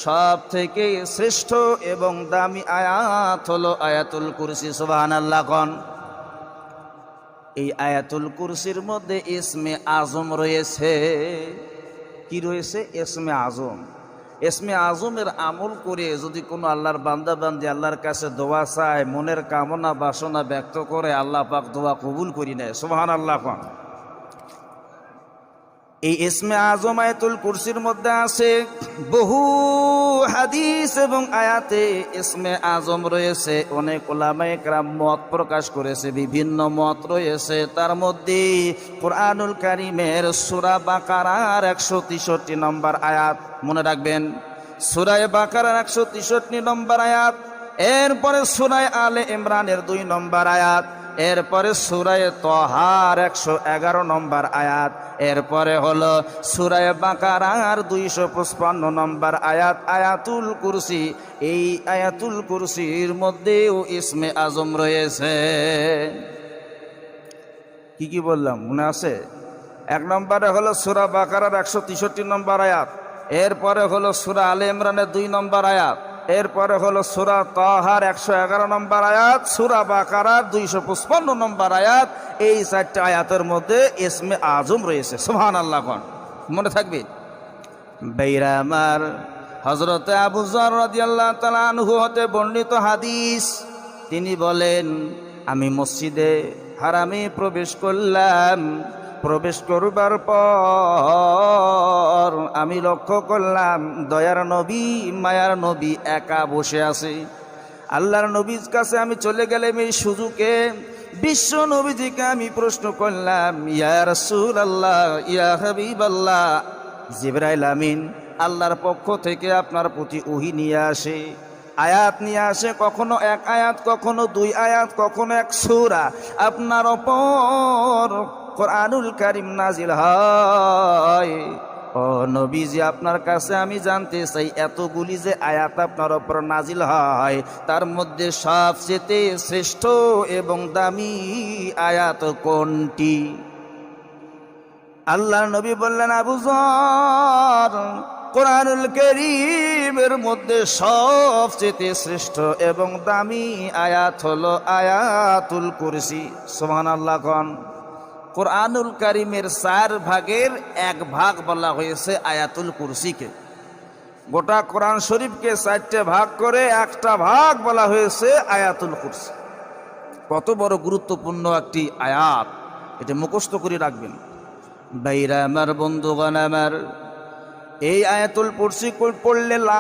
সব থেকে শ্রেষ্ঠ এবং দামি আয়াত হলো আয়াতুল কুরসি। সুবহানাল্লাহ কোন। এই আয়াতুল কুরসির মধ্যে ইসমে আজম রয়েছে। কি রয়েছে? ইসমে আজম। ইসমে আজমের আমল করে যদি কোনো আল্লাহর বান্দা বান্দি আল্লাহর কাছে দোয়া চায়, মনের কামনা বাসনা ব্যক্ত করে, আল্লাহ পাক দোয়া কবুল করি নেয়। সুবহানাল্লাহ কোন। এই ইসমে আজম আয়াতুল কুরসির মধ্যে আছে। বহু হাদিস এবং আয়াতে ইসমে আজম রয়েছে। অনেক উলামায়ে কেরাম মত প্রকাশ করেছে, বিভিন্ন মত রয়েছে। তার মধ্যে কুরআনুল কারীমের সূরা বাকারার 163 নম্বর আয়াত, মনে রাখবেন, সূরা বাকারার 163 নম্বর আয়াত। এরপরে সূরা আলে ইমরানের 2 নম্বর আয়াত। এরপরে সূরা তাহার 111 নম্বর আয়াত। এরপরে হলো সূরা বাকারার 255 নম্বর আয়াত, আয়াতুল কুরসি। এই আয়াতুল কুরসির মধ্যেও ইসমে আজম রয়েছে। কি কি বললাম মনে আছে? 1 নম্বরে হলো সূরা বাকারার 163 নম্বর আয়াত। এরপরে হলো সূরা আলে ইমরানের 2 নম্বর আয়াত। এরপরে হলো সূরা তাহার 111 নম্বর আয়াত, সূরা বাকারার 255 নম্বর আয়াত। এই 4টা আয়াতের মধ্যে ইসমে আজম রয়েছে। সুবহানাল্লাহ কোন। মনে থাকবে? ভাইরা আমার, হযরত আবু যর রাদিয়াল্লাহু তাআলা আনহু হতে বর্ণিত হাদিস, তিনি বলেন, আমি মসজিদে হারামে প্রবেশ করলাম। প্রবেশ করবার পর আমি লক্ষ্য করলাম দয়ার নবী, মায়ার নবী একা বসে আছে। আল্লাহর নবীর কাছে আমি চলে গেলাম এই সুযোগে। বিশ্ব নবীজিকে আমি প্রশ্ন করলাম, ইয়া রাসূলুল্লাহ, ইয়া হাবিবাল্লাহ, জিবরাইল আমিন আল্লাহর পক্ষ থেকে আপনার প্রতি ওহী নিয়ে আসে, আয়াত নিয়ে আসে, কখনো 1 আয়াত, কখনো 2 আয়াত, কখনো 1 সূরা আপনার ওপর কুরআনুল কারীম নাজিল হয়। ও নবীজি, আপনার কাছে আমি জানতে চাই, এতগুলি যে আয়াত আপনার ওপর নাজিল হয়, তার মধ্যে সবচেয়ে শ্রেষ্ঠ এবং দামি আয়াত কোনটি? আল্লাহর নবী বললেন, আবু যর, কুরআনুল কারীমের মধ্যে সবচেয়ে শ্রেষ্ঠ এবং দামি আয়াত হলো আয়াতুল কুরসি। সুবহানাল্লাহ কোন। কুরআনুল কারীমের 4 ভাগের 1 ভাগ বলা হয়েছে আয়াতুল কুরসিকে। গোটা কোরআন শরীফকে 4টে ভাগ করে 1টা ভাগ বলা হয়েছে আয়াতুল কুরসি। কত বড় গুরুত্বপূর্ণ একটি আয়াত, এটা মুখস্থ করে রাখবেন। ভাইরা আমার, বন্ধুগণ আমার, এই আয়াতুল কুরসি পড়লে